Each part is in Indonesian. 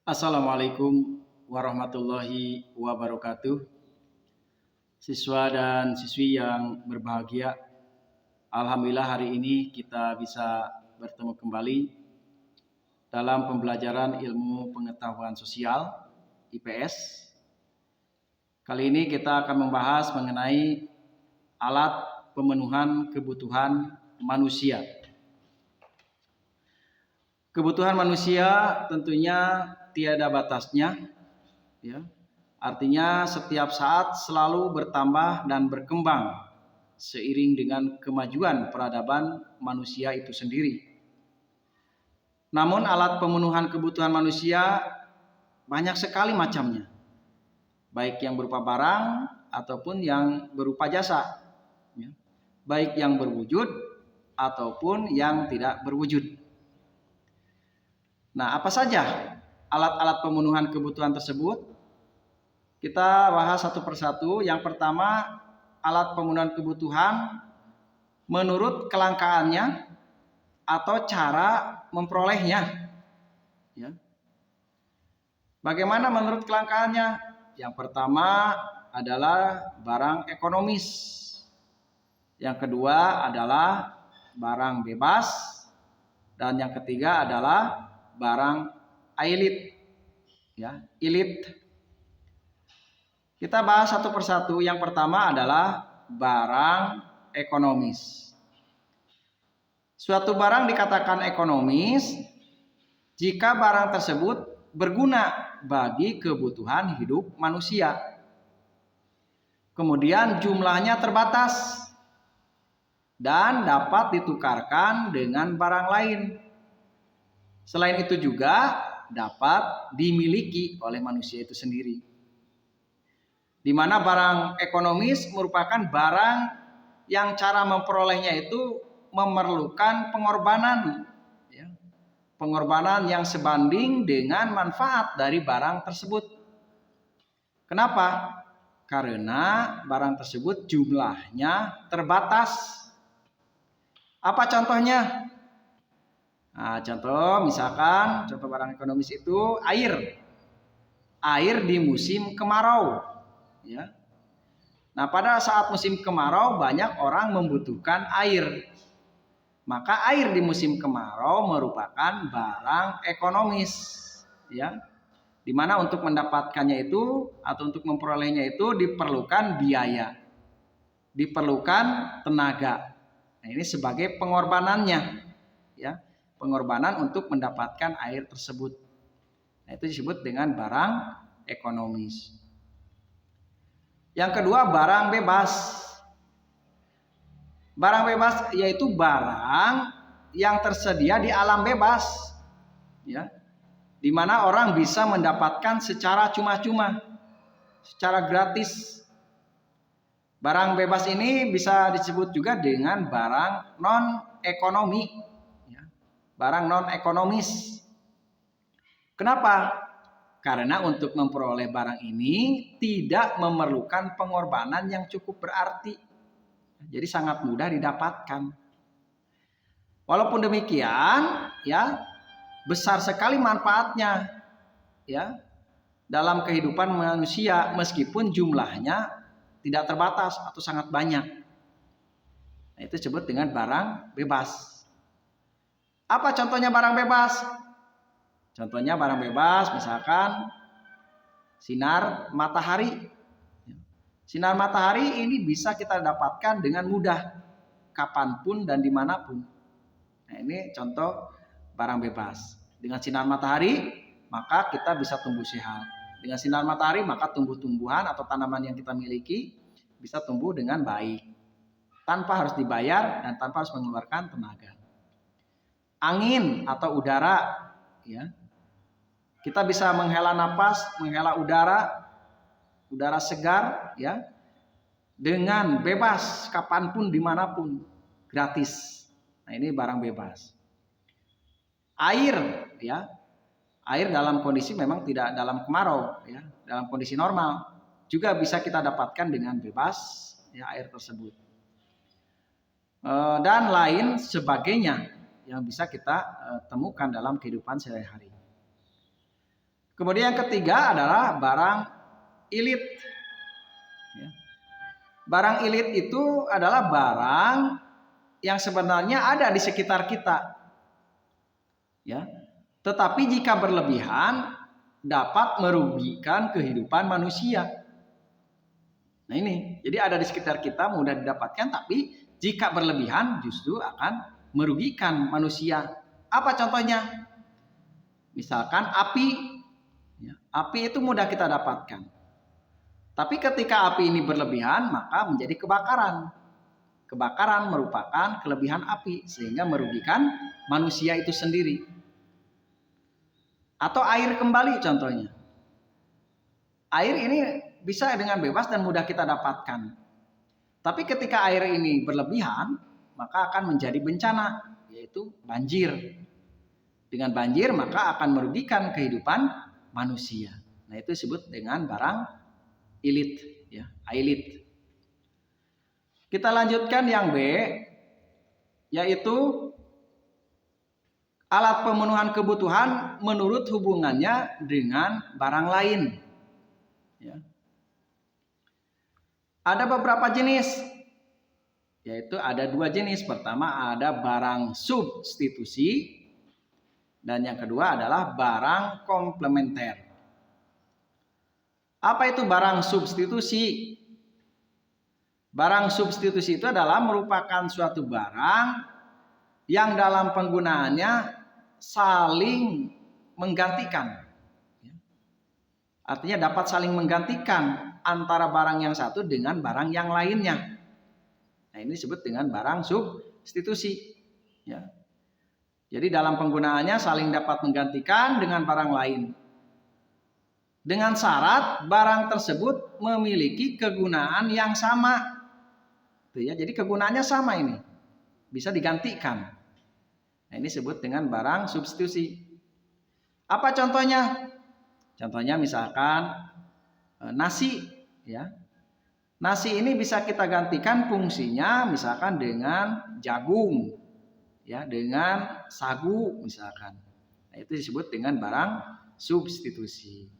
Assalamualaikum warahmatullahi wabarakatuh. Siswa dan siswi yang berbahagia, alhamdulillah hari ini kita bisa bertemu kembali dalam pembelajaran ilmu pengetahuan sosial IPS. Kali ini kita akan membahas mengenai alat pemenuhan kebutuhan manusia. Kebutuhan manusia tentunya tiada batasnya, ya. Artinya setiap saat selalu bertambah dan berkembang seiring dengan kemajuan peradaban manusia itu sendiri. Namun alat pemenuhan kebutuhan manusia banyak sekali macamnya, baik yang berupa barang ataupun yang berupa jasa, ya. Baik yang berwujud ataupun yang tidak berwujud. Nah, apa saja alat-alat pemenuhan kebutuhan tersebut? Kita bahas satu persatu. Yang pertama, alat pemenuhan kebutuhan menurut kelangkaannya atau cara memperolehnya. Ya. Bagaimana menurut kelangkaannya? Yang pertama adalah barang ekonomis. Yang kedua adalah barang bebas. Dan yang ketiga adalah barang elit. Ya, elit. Kita bahas satu persatu. Yang pertama adalah barang ekonomis. Suatu barang dikatakan ekonomis jika barang tersebut berguna bagi kebutuhan hidup manusia. Kemudian jumlahnya terbatas dan dapat ditukarkan dengan barang lain. Selain itu juga dapat dimiliki oleh manusia itu sendiri. Di mana barang ekonomis merupakan barang yang cara memperolehnya itu memerlukan pengorbanan, ya. Pengorbanan yang sebanding dengan manfaat dari barang tersebut. Kenapa? Karena barang tersebut jumlahnya terbatas. Apa contohnya? Nah, contoh barang ekonomis itu air. Air di musim kemarau. Ya. Nah, pada saat musim kemarau banyak orang membutuhkan air. Maka air di musim kemarau merupakan barang ekonomis, ya. Di mana untuk mendapatkannya itu atau untuk memperolehnya itu diperlukan biaya, diperlukan tenaga. Nah, ini sebagai pengorbanannya, ya. Pengorbanan untuk mendapatkan air tersebut. Nah, itu disebut dengan barang ekonomis. Yang kedua, barang bebas. Barang bebas yaitu barang yang tersedia di alam bebas, ya, di mana orang bisa mendapatkan secara cuma-cuma, secara gratis. Barang bebas ini bisa disebut juga dengan barang non ekonomi, ya, barang non ekonomis. Kenapa? Karena untuk memperoleh barang ini tidak memerlukan pengorbanan yang cukup berarti. Jadi sangat mudah didapatkan. Walaupun demikian, ya, besar sekali manfaatnya, ya, dalam kehidupan manusia meskipun jumlahnya tidak terbatas atau sangat banyak. Nah, itu disebut dengan barang bebas. Apa contohnya barang bebas? Contohnya barang bebas misalkan sinar matahari. Sinar matahari ini bisa kita dapatkan dengan mudah kapanpun dan dimanapun. Nah, ini contoh barang bebas. Dengan sinar matahari maka kita bisa tumbuh sehat. Dengan sinar matahari maka tumbuh-tumbuhan atau tanaman yang kita miliki bisa tumbuh dengan baik tanpa harus dibayar dan tanpa harus mengeluarkan tenaga. Angin atau udara, ya. Kita bisa menghela napas, menghela udara segar, ya, dengan bebas kapanpun dimanapun, gratis. Nah, ini barang bebas. Air, ya, air dalam kondisi memang tidak dalam kemarau, ya, dalam kondisi normal juga bisa kita dapatkan dengan bebas, ya, air tersebut. Dan lain sebagainya yang bisa kita temukan dalam kehidupan sehari-hari. Kemudian yang ketiga adalah barang ilit. Ya. Barang ilit itu adalah barang yang sebenarnya ada di sekitar kita. Ya. Tetapi jika berlebihan dapat merugikan kehidupan manusia. Nah ini, jadi ada di sekitar kita mudah didapatkan, tapi jika berlebihan justru akan merugikan manusia. Apa contohnya? Misalkan api. Ya, api itu mudah kita dapatkan. Tapi ketika api ini berlebihan, maka menjadi kebakaran. Kebakaran merupakan kelebihan api, sehingga merugikan manusia itu sendiri. Atau air kembali contohnya. Air ini bisa dengan bebas dan mudah kita dapatkan. Tapi ketika air ini berlebihan, maka akan menjadi bencana, yaitu banjir. Dengan banjir maka akan merugikan kehidupan manusia. Nah itu disebut dengan barang ilit, ya, ailit. Kita lanjutkan yang B, yaitu alat pemenuhan kebutuhan menurut hubungannya dengan barang lain. Ya. Ada beberapa jenis, yaitu ada 2 jenis. Pertama ada barang substitusi, dan yang kedua adalah barang komplementer. Apa itu barang substitusi? Barang substitusi itu adalah merupakan suatu barang yang dalam penggunaannya saling menggantikan. Artinya dapat saling menggantikan antara barang yang satu dengan barang yang lainnya. Nah ini disebut dengan barang substitusi. Ya. Jadi dalam penggunaannya saling dapat menggantikan dengan barang lain. Dengan syarat barang tersebut memiliki kegunaan yang sama. Ya, jadi kegunaannya sama ini. Bisa digantikan. Nah ini disebut dengan barang substitusi. Apa contohnya? Contohnya misalkan nasi, ya. Nasi ini bisa kita gantikan fungsinya misalkan dengan jagung, ya, dengan sagu misalkan. Nah, itu disebut dengan barang substitusi.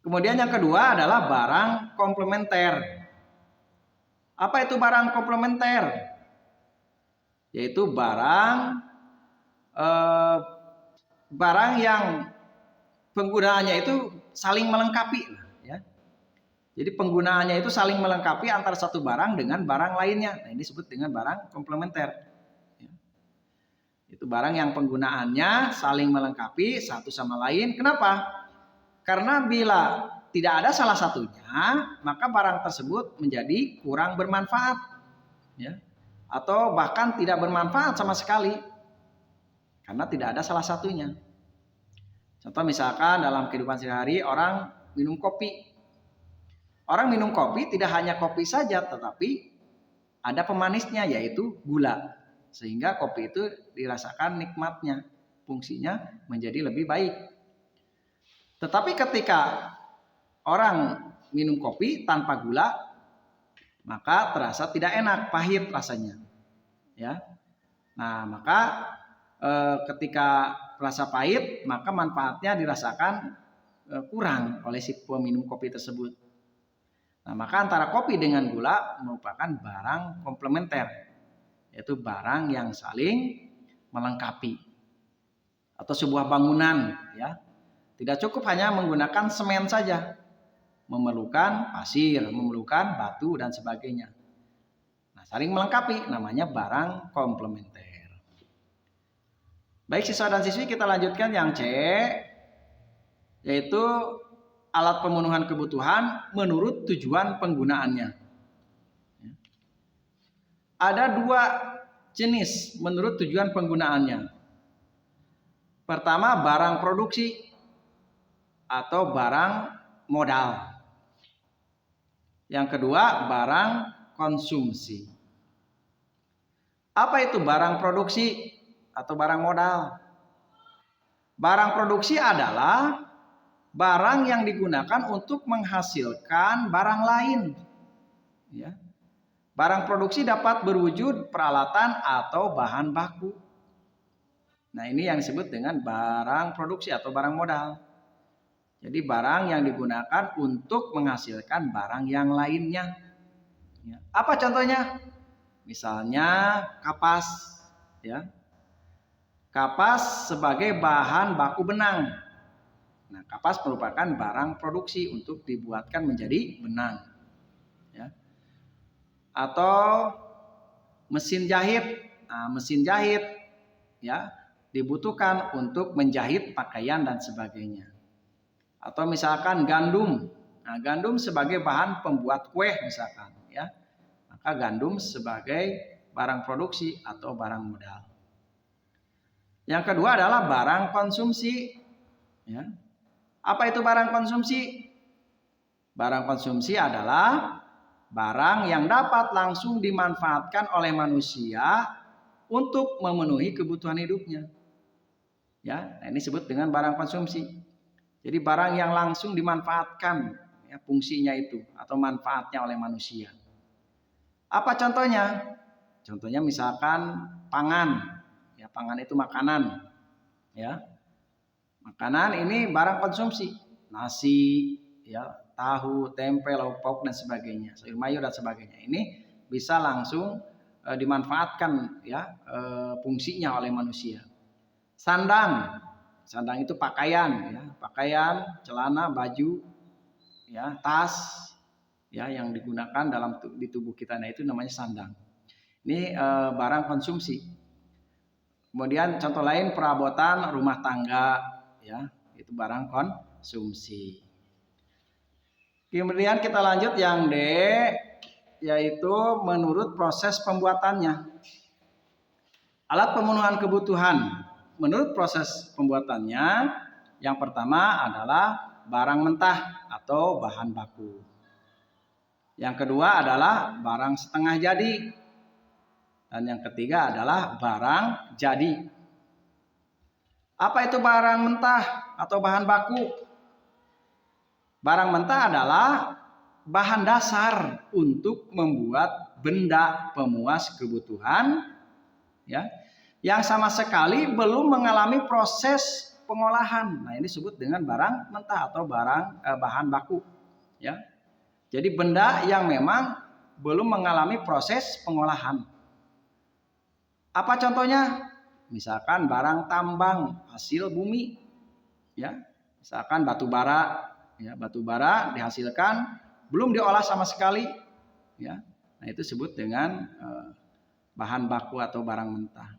Kemudian yang kedua adalah barang komplementer. Apa itu barang komplementer? Yaitu barang yang penggunaannya itu saling melengkapi, ya. Jadi penggunaannya itu saling melengkapi antara satu barang dengan barang lainnya. Nah, ini disebut dengan barang komplementer. Ya. Itu barang yang penggunaannya saling melengkapi satu sama lain. Kenapa? Karena bila tidak ada salah satunya, maka barang tersebut menjadi kurang bermanfaat, ya. Atau bahkan tidak bermanfaat sama sekali, karena tidak ada salah satunya. Contoh misalkan dalam kehidupan sehari-hari orang minum kopi. Orang minum kopi tidak hanya kopi saja, tetapi ada pemanisnya yaitu gula. Sehingga kopi itu dirasakan nikmatnya, fungsinya menjadi lebih baik. Tetapi ketika orang minum kopi tanpa gula, maka terasa tidak enak, pahit rasanya. Ya. Nah, maka ketika rasa pahit, maka manfaatnya dirasakan kurang oleh si peminum kopi tersebut. Nah, maka antara kopi dengan gula merupakan barang komplementer, yaitu barang yang saling melengkapi. Atau sebuah bangunan, ya, tidak cukup hanya menggunakan semen saja, memerlukan pasir, memerlukan batu dan sebagainya. Nah, saling melengkapi, namanya barang komplementer. Baik siswa dan siswi, kita lanjutkan yang C, yaitu alat pemenuhan kebutuhan menurut tujuan penggunaannya. Ada 2 jenis menurut tujuan penggunaannya. Pertama, barang produksi atau barang modal. Yang kedua, barang konsumsi. Apa itu barang produksi atau barang modal? Barang produksi adalah barang yang digunakan untuk menghasilkan barang lain. Ya. Barang produksi dapat berwujud peralatan atau bahan baku. Nah, ini yang disebut dengan barang produksi atau barang modal. Jadi barang yang digunakan untuk menghasilkan barang yang lainnya. Ya. Apa contohnya? Misalnya kapas, ya. Kapas sebagai bahan baku benang. Nah, kapas merupakan barang produksi untuk dibuatkan menjadi benang. Ya. Atau mesin jahit. Nah, mesin jahit ya dibutuhkan untuk menjahit pakaian dan sebagainya. Atau misalkan gandum. Nah, gandum sebagai bahan pembuat kue misalkan, ya. Maka gandum sebagai barang produksi atau barang modal. Yang kedua adalah barang konsumsi, ya. Apa itu barang konsumsi? Barang konsumsi adalah barang yang dapat langsung dimanfaatkan oleh manusia untuk memenuhi kebutuhan hidupnya. Ya, nah ini disebut dengan barang konsumsi. Jadi barang yang langsung dimanfaatkan, ya, fungsinya itu atau manfaatnya oleh manusia. Apa contohnya? Contohnya misalkan pangan. Ya, pangan itu makanan. Ya. Makanan ini barang konsumsi. Nasi, ya, tahu, tempe, lauk pauk dan sebagainya, sayur mayur dan sebagainya. Ini bisa langsung dimanfaatkan, ya, fungsinya oleh manusia. Sandang, sandang itu pakaian, ya, pakaian, celana, baju, ya, tas, ya, yang digunakan di tubuh kita. Nah, itu namanya sandang. Ini barang konsumsi. Kemudian contoh lain perabotan rumah tangga, ya, itu barang konsumsi. Kemudian kita lanjut yang D, yaitu menurut proses pembuatannya. Alat pemenuhan kebutuhan. Menurut proses pembuatannya, yang pertama adalah barang mentah atau bahan baku. Yang kedua adalah barang setengah jadi. Dan yang ketiga adalah barang jadi. Apa itu barang mentah atau bahan baku? Barang mentah adalah bahan dasar untuk membuat benda pemuas kebutuhan, ya, yang sama sekali belum mengalami proses pengolahan. Nah, ini disebut dengan barang mentah atau bahan baku, ya. Jadi benda yang memang belum mengalami proses pengolahan. Apa contohnya? Misalkan barang tambang hasil bumi, ya. Misalkan batu bara, ya, batu bara dihasilkan belum diolah sama sekali, ya. Nah, itu disebut dengan bahan baku atau barang mentah.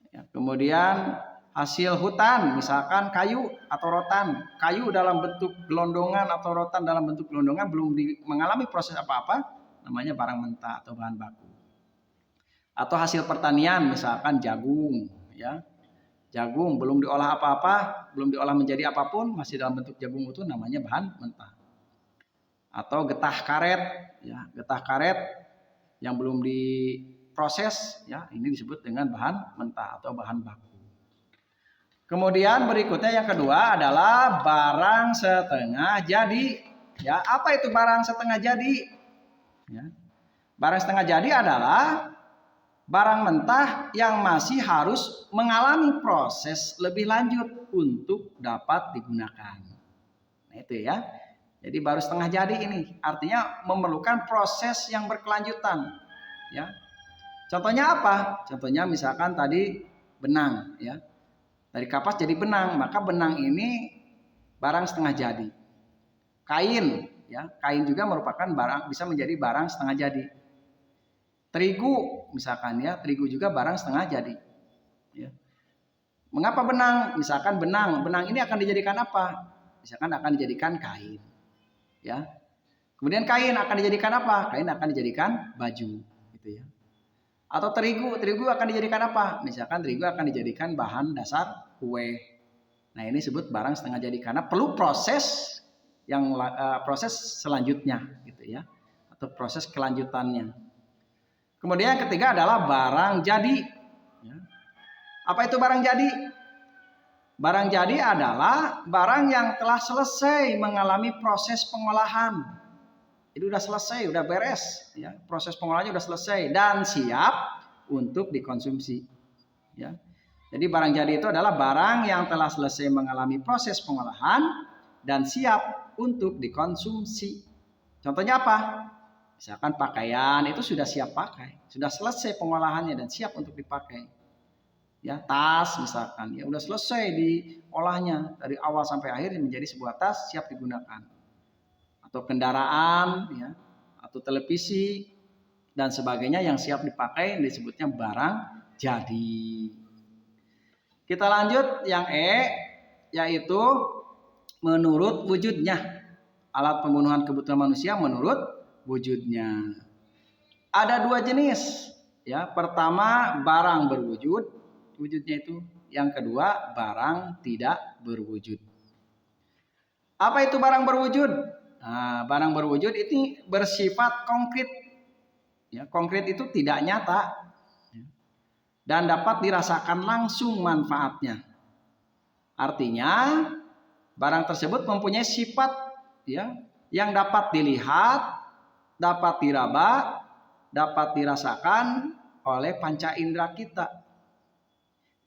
Ya, kemudian hasil hutan, misalkan kayu atau rotan. Kayu dalam bentuk gelondongan atau rotan dalam bentuk gelondongan belum mengalami proses apa-apa, namanya barang mentah atau bahan baku. Atau hasil pertanian, misalkan jagung, ya. Jagung belum diolah apa-apa, belum diolah menjadi apapun, masih dalam bentuk jagung utuh, namanya bahan mentah. Atau getah karet, ya, getah karet yang belum diproses, ya, ini disebut dengan bahan mentah atau bahan baku. Kemudian berikutnya yang kedua adalah barang setengah jadi. Ya, apa itu barang setengah jadi? Ya. Barang setengah jadi adalah barang mentah yang masih harus mengalami proses lebih lanjut untuk dapat digunakan. Nah, itu ya. Jadi baru setengah jadi ini, artinya memerlukan proses yang berkelanjutan. Ya. Contohnya apa? Contohnya misalkan tadi benang, ya. Dari kapas jadi benang, maka benang ini barang setengah jadi. Kain, ya, kain juga merupakan barang, bisa menjadi barang setengah jadi. Terigu, misalkan, ya, terigu juga barang setengah jadi. Ya. Mengapa benang? Misalkan benang ini akan dijadikan apa? Misalkan akan dijadikan kain, ya. Kemudian kain akan dijadikan apa? Kain akan dijadikan baju, gitu ya. Atau terigu akan dijadikan apa? Misalkan terigu akan dijadikan bahan dasar kue. Nah, ini disebut barang setengah jadi karena perlu proses yang proses selanjutnya, gitu ya, atau proses kelanjutannya. Kemudian yang ketiga adalah barang jadi. Ya. Apa itu barang jadi? Barang jadi adalah barang yang telah selesai mengalami proses pengolahan. Itu udah selesai, udah beres, ya. Proses pengolahannya udah selesai dan siap untuk dikonsumsi, ya. Jadi barang jadi itu adalah barang yang telah selesai mengalami proses pengolahan dan siap untuk dikonsumsi. Contohnya apa? Misalkan pakaian itu sudah siap pakai, sudah selesai pengolahannya dan siap untuk dipakai. Ya, tas misalkan ya udah selesai diolahnya dari awal sampai akhir menjadi sebuah tas siap digunakan. Atau kendaraan ya, atau televisi dan sebagainya yang siap dipakai disebutnya barang jadi. Kita lanjut yang yaitu menurut wujudnya. Alat pembunuhan kebutuhan manusia menurut wujudnya. Ada dua jenis. Ya, pertama barang berwujud, wujudnya itu. Yang kedua barang tidak berwujud. Apa itu barang berwujud? Nah, barang berwujud ini bersifat konkret. Ya, konkret itu tidak nyata dan dapat dirasakan langsung manfaatnya. Artinya barang tersebut mempunyai sifat ya yang dapat dilihat, dapat diraba, dapat dirasakan oleh panca indera kita.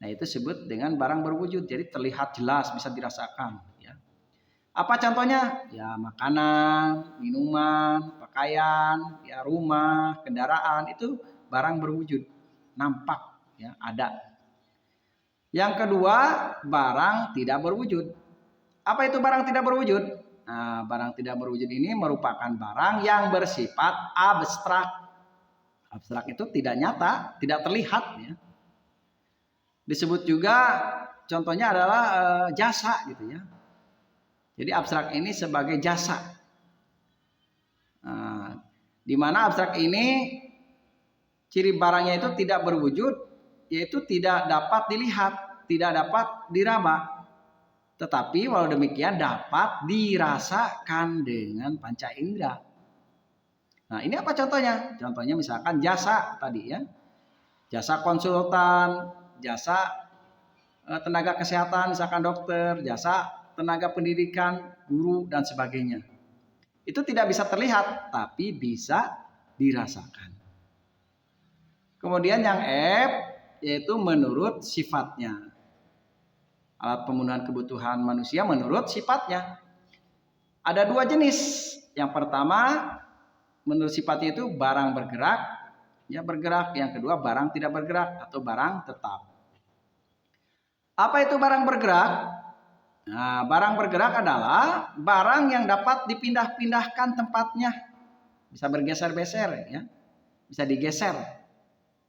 Nah, itu disebut dengan barang berwujud. Jadi terlihat jelas, bisa dirasakan ya. Apa contohnya? Ya, makanan, minuman, pakaian, ya rumah, kendaraan itu barang berwujud, nampak ya, ada. Yang kedua, barang tidak berwujud. Apa itu barang tidak berwujud? Nah, barang tidak berwujud ini merupakan barang yang bersifat abstrak. Abstrak itu tidak nyata, tidak terlihat ya. Disebut juga contohnya adalah jasa gitu ya. Jadi abstrak ini sebagai jasa. Nah, di mana abstrak ini ciri barangnya itu tidak berwujud, yaitu tidak dapat dilihat, tidak dapat diraba. Tetapi walau demikian dapat dirasakan dengan panca indera. Nah, ini apa contohnya? Contohnya misalkan jasa tadi ya. Jasa konsultan, jasa tenaga kesehatan, misalkan dokter, jasa tenaga pendidikan, guru, dan sebagainya. Itu tidak bisa terlihat, tapi bisa dirasakan. Kemudian yang F, yaitu menurut sifatnya. Alat pemenuhan kebutuhan manusia menurut sifatnya. Ada dua jenis. Yang pertama, menurut sifatnya itu barang bergerak, ya bergerak. Yang kedua, barang tidak bergerak atau barang tetap. Apa itu barang bergerak? Nah, barang bergerak adalah barang yang dapat dipindah-pindahkan tempatnya. Bisa bergeser-geser ya. Bisa digeser.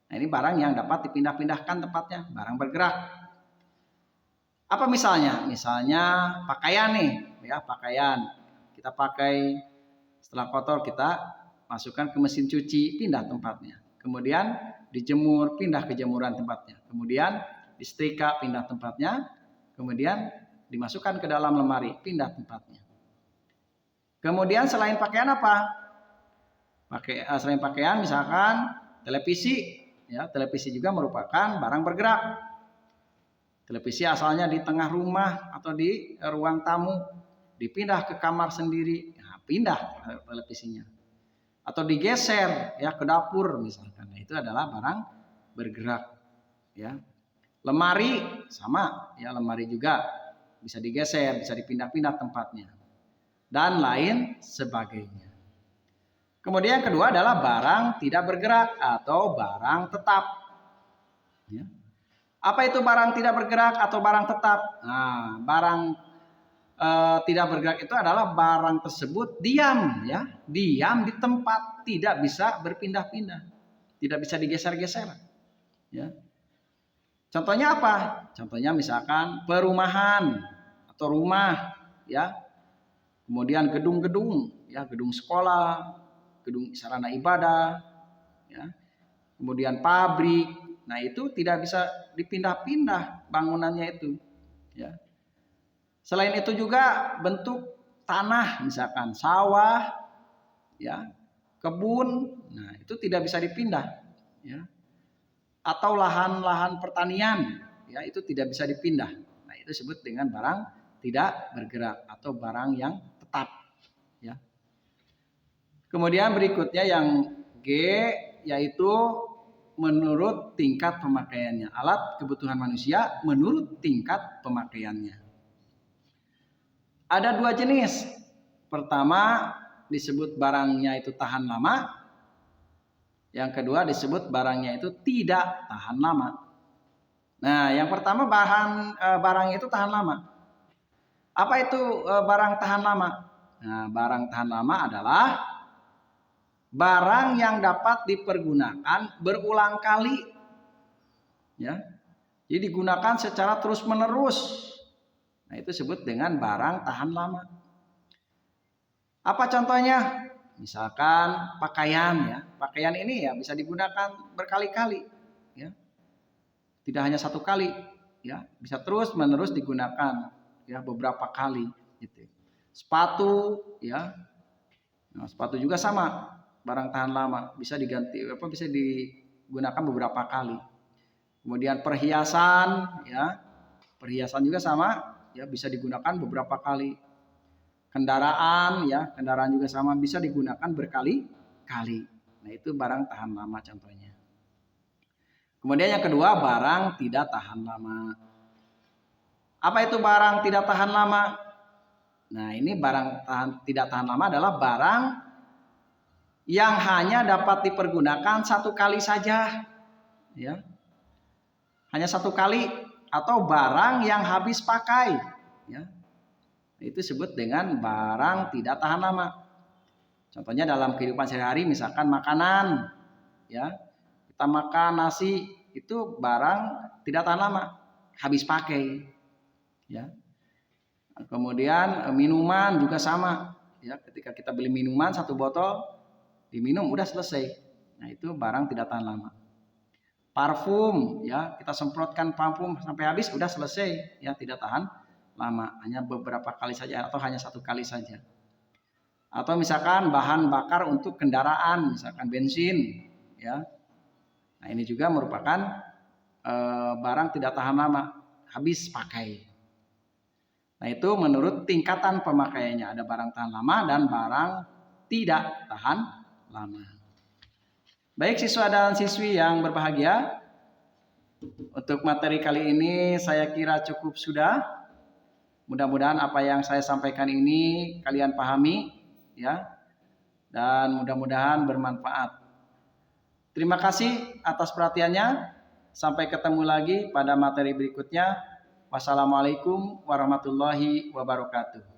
Nah, ini barang yang dapat dipindah-pindahkan tempatnya, barang bergerak. Apa misalnya? Misalnya pakaian nih, ya, pakaian. Kita pakai setelah kotor kita masukkan ke mesin cuci, pindah tempatnya. Kemudian dijemur, pindah ke jemuran tempatnya. Kemudian disetrika, pindah tempatnya. Kemudian dimasukkan ke dalam lemari, pindah tempatnya. Kemudian selain pakaian apa? Selain pakaian misalkan televisi, ya, televisi juga merupakan barang bergerak. Televisi asalnya di tengah rumah atau di ruang tamu, dipindah ke kamar sendiri, nah, pindah televisinya. Atau digeser ya ke dapur misalkan. Nah, itu adalah barang bergerak, ya. Lemari sama, ya, lemari juga bisa digeser, bisa dipindah-pindah tempatnya, dan lain sebagainya. Kemudian yang kedua adalah barang tidak bergerak atau barang tetap. Ya. Apa itu barang tidak bergerak atau barang tetap? Nah, barang tidak bergerak itu adalah barang tersebut diam, ya, diam di tempat, tidak bisa berpindah-pindah, tidak bisa digeser-geser. Ya. Contohnya apa? Contohnya misalkan perumahan atau rumah, ya, kemudian gedung-gedung, ya, gedung sekolah, gedung sarana ibadah, ya, kemudian pabrik. Nah, itu tidak bisa dipindah-pindah bangunannya itu, ya. Selain itu juga bentuk tanah, misalkan sawah, ya, kebun, nah itu tidak bisa dipindah, ya. Atau lahan-lahan pertanian, ya, itu tidak bisa dipindah. Nah, itu disebut dengan barang tidak bergerak atau barang yang tetap, ya. Kemudian berikutnya yang G, yaitu menurut tingkat pemakaiannya. Alat kebutuhan manusia menurut tingkat pemakaiannya. Ada dua jenis. Pertama disebut barangnya itu tahan lama. Yang kedua disebut barangnya itu tidak tahan lama. Nah, yang pertama barang itu tahan lama. Apa itu barang tahan lama? Nah, barang tahan lama adalah barang yang dapat dipergunakan berulang kali. Ya. Jadi digunakan secara terus-menerus. Nah, itu disebut dengan barang tahan lama. Apa contohnya? Misalkan pakaian ya. Pakaian ini ya bisa digunakan berkali-kali ya. Tidak hanya satu kali ya, bisa terus-menerus digunakan ya beberapa kali gitu. Sepatu ya. Nah, sepatu juga sama, barang tahan lama, bisa diganti bisa digunakan beberapa kali. Kemudian perhiasan ya. Perhiasan juga sama ya, bisa digunakan beberapa kali. Kendaraan ya, kendaraan juga sama, bisa digunakan berkali-kali. Nah, itu barang tahan lama contohnya. Kemudian yang kedua, barang tidak tahan lama. Apa itu barang tidak tahan lama? Nah, ini tidak tahan lama adalah barang yang hanya dapat dipergunakan satu kali saja. Ya. Hanya satu kali, atau barang yang habis pakai. Ya. Itu disebut dengan barang tidak tahan lama. Contohnya dalam kehidupan sehari-hari, misalkan makanan, ya kita makan nasi, itu barang tidak tahan lama, habis pakai, ya. Kemudian minuman juga sama, ya ketika kita beli minuman satu botol, diminum udah selesai, nah itu barang tidak tahan lama. Parfum, ya kita semprotkan parfum sampai habis udah selesai, ya tidak tahan lama, hanya beberapa kali saja atau hanya satu kali saja. Atau misalkan bahan bakar untuk kendaraan, misalkan bensin, ya. Nah, ini juga merupakan barang tidak tahan lama, habis pakai. Nah, itu menurut tingkatan pemakaiannya, ada barang tahan lama dan barang tidak tahan lama. Baik siswa dan siswi yang berbahagia, untuk materi kali ini saya kira cukup sudah. Mudah-mudahan apa yang saya sampaikan ini kalian pahami ya, dan mudah-mudahan bermanfaat. Terima kasih atas perhatiannya. Sampai ketemu lagi pada materi berikutnya. Wassalamualaikum warahmatullahi wabarakatuh.